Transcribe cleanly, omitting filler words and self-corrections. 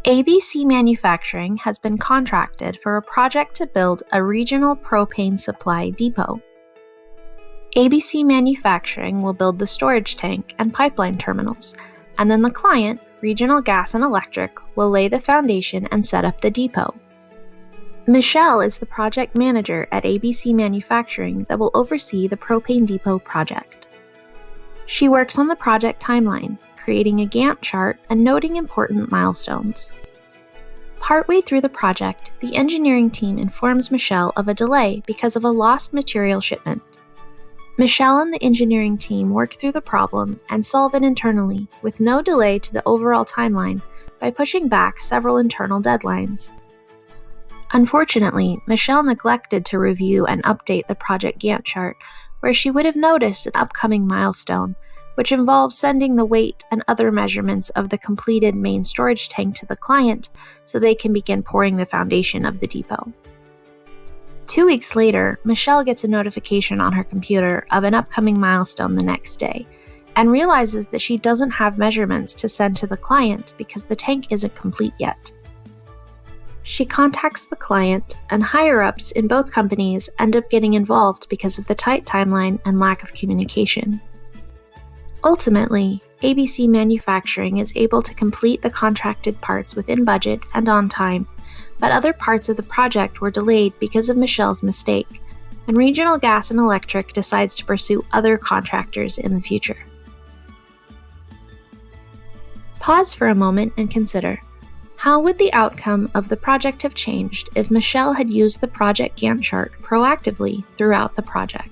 ABC Manufacturing has been contracted for a project to build a regional propane supply depot. ABC Manufacturing will build the storage tank and pipeline terminals, and then the client, Regional Gas and Electric, will lay the foundation and set up the depot. Michelle is the project manager at ABC Manufacturing that will oversee the propane depot project. She works on the project timeline, creating a Gantt chart and noting important milestones. Partway through the project, the engineering team informs Michelle of a delay because of a lost material shipment. Michelle and the engineering team work through the problem and solve it internally with no delay to the overall timeline by pushing back several internal deadlines. Unfortunately, Michelle neglected to review and update the project Gantt chart, where she would have noticed an upcoming milestone, which involves sending the weight and other measurements of the completed main storage tank to the client so they can begin pouring the foundation of the depot. 2 weeks later, Michelle gets a notification on her computer of an upcoming milestone the next day, and realizes that she doesn't have measurements to send to the client because the tank isn't complete yet. She contacts the client, and higher-ups in both companies end up getting involved because of the tight timeline and lack of communication. Ultimately, ABC Manufacturing is able to complete the contracted parts within budget and on time, but other parts of the project were delayed because of Michelle's mistake, and Regional Gas and Electric decides to pursue other contractors in the future. Pause for a moment and consider, how would the outcome of the project have changed if Michelle had used the project Gantt chart proactively throughout the project?